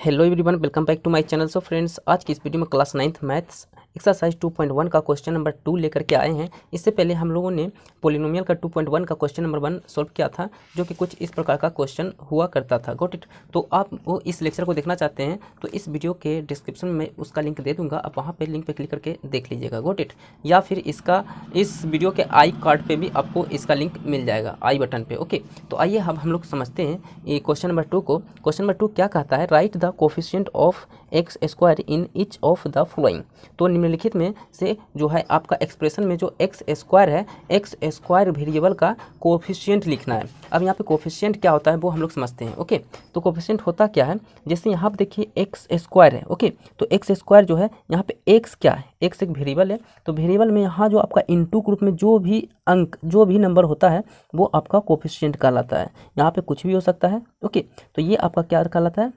Hello everyone, welcome back to my channel. So friends, आज की इस वीडियो में क्लास 9th मैथ्स एक्सरसाइज 2.1 का क्वेश्चन नंबर 2 लेकर के आए हैं। इससे पहले हम लोगों ने पोलिनोमियल का 2.1 का क्वेश्चन नंबर 1 सॉल्व किया था, जो कि कुछ इस प्रकार का क्वेश्चन हुआ करता था। Got it. तो आप वो इस लेक्चर को देखना चाहते हैं तो इस वीडियो के डिस्क्रिप्शन में उसका लिंक दे दूंगा, आप वहाँ पर लिंक पर क्लिक करके देख लीजिएगा। Got it. या फिर इस वीडियो के आई कार्ड पर भी आपको इसका लिंक मिल जाएगा, आई बटन पर। ओके, तो आइए हम लोग समझते हैं ये क्वेश्चन नंबर 2 को। क्वेश्चन नंबर 2 क्या कहता है? Right the coefficient of x square in each of the following. तो निम्नलिखित में से जो है आपका एक्सप्रेशन में जो एक्स स्क्वायर है, एक्स स्क्वायर वेरिएबल का कोफिशिएंट लिखना है। अब यहाँ पे कोफिशिएंट क्या होता है वो हम लोग समझते हैं। ओके, तो कोफिशिएंट होता क्या है? जैसे यहाँ पे देखिए एक्स स्क्वायर है। ओके, तो एक्स स्क्वायर जो है यहाँ पे एक्स क्या है? एक्स एक वेरिएबल है। तो वेरिएबल में यहाँ जो आपका इनटू ग्रुप में जो भी अंक, जो भी नंबर होता है वो आपका कोफिशिएंट कहलाता है। यहाँ पे कुछ भी हो सकता है। ओके, तो ये आपका क्या कहलाता है?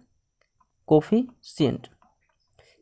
कोफिशिएंट।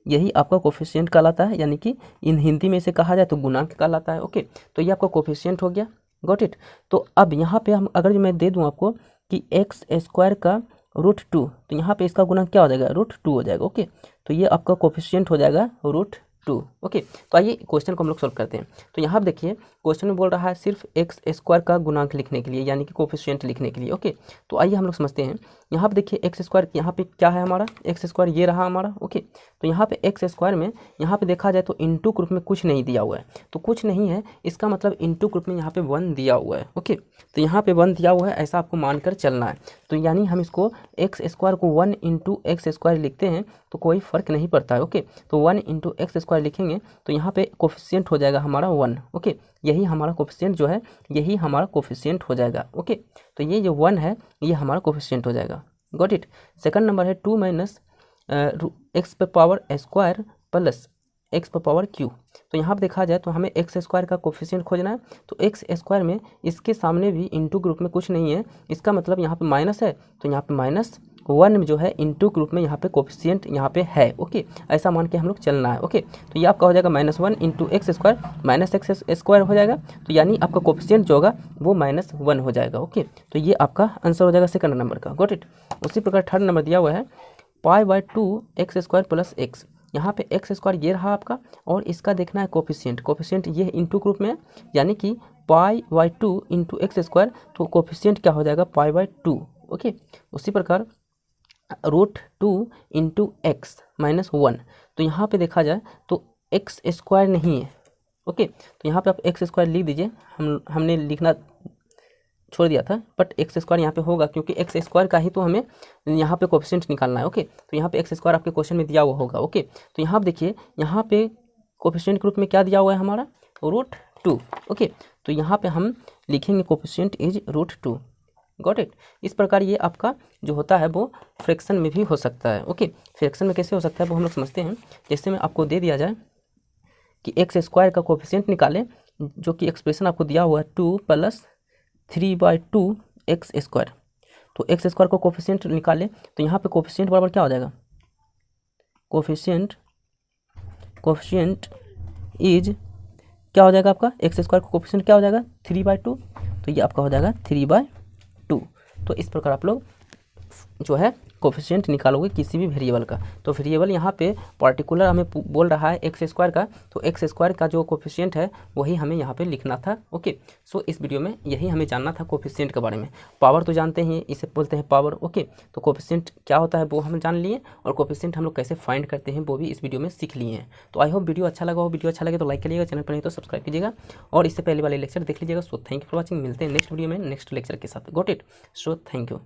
यही आपका कोफिशिएंट कहलाता है, यानी कि इन हिंदी में इसे कहा जाए तो गुणांक कहलाता है। ओके, तो ये आपका कोफिशिएंट हो गया। Got it. तो अब यहाँ पे हम अगर मैं दे दूँ आपको कि एक्स स्क्वायर का √2, तो यहाँ पे इसका गुणांक क्या हो जाएगा? √2 हो जाएगा। ओके, तो ये आपका कोफिशिएंट हो जाएगा √2। ओके, तो आइए क्वेश्चन को हम लोग सॉल्व करते हैं। तो यहाँ पर देखिए क्वेश्चन में बोल रहा है सिर्फ एक्स स्क्वायर का गुणांक लिखने के लिए, यानी कि कोफिशिएंट लिखने के लिए। ओके, तो आइए हम लोग समझते हैं। यहाँ पे देखिए एक्स स्क्वायर, यहाँ पे क्या है हमारा? एक्स स्क्वायर ये रहा हमारा। ओके, तो यहाँ पे एक्स स्क्वायर में यहाँ पे देखा जाए तो इनटू ग्रुप में कुछ नहीं दिया हुआ है, तो कुछ नहीं है इसका मतलब इनटू ग्रुप में यहाँ पे 1 दिया हुआ है। ओके, तो यहाँ पे 1 दिया हुआ है, ऐसा आपको मानकर चलना है। तो यानी हम इसको एक्स स्क्वायर को 1 × एक्स स्क्वायर लिखते हैं तो कोई फर्क नहीं पड़ता है। ओके, तो 1 × एक्स स्क्वायर लिखेंगे तो यहाँ पे कोफिशिएंट हो जाएगा हमारा 1। ओके, यही हमारा कोफिशिएंट जो है, यही हमारा कोफिशिएंट हो जाएगा। ओके, तो ये जो 1 है ये हमारा कोफिशिएंट हो जाएगा। Got it. सेकंड नंबर है 2 - एक्स पर पावर स्क्वायर प्लस एक्स पर पावर क्यू। तो यहाँ पर देखा जाए तो हमें एक्स स्क्वायर का कोफिशिएंट खोजना है। तो एक्स स्क्वायर में इसके सामने भी इनटू ग्रुप में कुछ नहीं है, इसका मतलब यहाँ पे माइनस है, तो यहाँ पे -1 जो है इनटू ग्रुप में यहाँ पे कोफिशिएंट यहाँ पे है। ओके, ऐसा मान के हम लोग चलना है। ओके, तो ये आपका हो जाएगा -1 × एक्स स्क्वायर -एक्स स्क्वायर हो जाएगा, तो यानी आपका कोफिशिएंट जो होगा वो -1 हो जाएगा। ओके, तो ये आपका आंसर हो जाएगा सेकंड नंबर का। Got it. उसी प्रकार थर्ड नंबर दिया हुआ है π/2 एक्स स्क्वायर प्लस एक्स। यहाँ पे एक्स स्क्वायर ये रहा आपका, और इसका देखना है कोफिशिएंट। कोफिशिएंट ये इनटू ग्रुप में है, यानी कि π/2 × एक्स स्क्वायर, तो कोफिशिएंट क्या हो जाएगा? π/2। ओके, उसी प्रकार √2 × x -1। तो यहाँ पे देखा जाए तो एक्स स्क्वायर नहीं है। ओके, तो यहाँ पे आप एक्स स्क्वायर लिख दीजिए, हमने लिखना छोड़ दिया था, बट एक्स स्क्वायर यहाँ पे होगा क्योंकि एक्स स्क्वायर का ही तो हमें यहाँ पे कोफिशिएंट निकालना है। ओके, तो यहाँ पे एक्स स्क्वायर आपके क्वेश्चन में दिया हुआ होगा। ओके, तो यहाँ पे देखिए, यहाँ पे कोफिशिएंट के रूप में क्या दिया हुआ है हमारा? √2। ओके, तो यहाँ पे हम लिखेंगे कोफिशिएंट इज √2। Got it. इस प्रकार ये आपका जो होता है वो फ्रैक्शन में भी हो सकता है। ओके, फ्रैक्शन में कैसे हो सकता है वो हम लोग समझते हैं। जैसे में आपको दे दिया जाए कि एक्स स्क्वायर का कोफिशिएंट निकालें, जो कि एक्सप्रेशन आपको दिया हुआ है 2 + 3/2 एक्स स्क्वायर। तो एक्स स्क्वायर को कोफिशिएंट निकालें तो यहाँ पे कोफिशिएंट बराबर क्या हो जाएगा? कोफिशिएंट इज क्या हो जाएगा आपका? एक्स स्क्वायर का कोफिशिएंट क्या हो जाएगा? 3/2, तो ये आपका हो जाएगा 3/2। तो इस प्रकार आप लोग जो है कोफिशिएंट निकालोगे किसी भी वेरिएबल का। तो वेरिएबल यहाँ पे पर्टिकुलर हमें बोल रहा है एक्स स्क्वायर का, तो एक्स स्क्वायर का जो कोफिशिएंट है वही हमें यहाँ पे लिखना था। ओके, सो इस वीडियो में यही हमें जानना था कोफिशिएंट के बारे में। पावर तो जानते हैं, इसे बोलते हैं पावर। ओके, तो कोफिशिएंट क्या होता है वो हम जान लिए, और कोफिशिएंट हम लोग कैसे फाइंड करते हैं वो भी इस वीडियो में सीख लिए हैं। तो आई होप वीडियो अच्छा लगा हो। वीडियो अच्छा लगे तो लाइक करिएगा, चैनल पर नहीं तो सब्सक्राइब कीजिएगा, और इससे पहले वाले लेक्चर देख लीजिएगा। So thank you for watching. मिलते हैं नेक्स्ट वीडियो में नेक्स्ट लेक्चर के साथ। Got it. So thank you.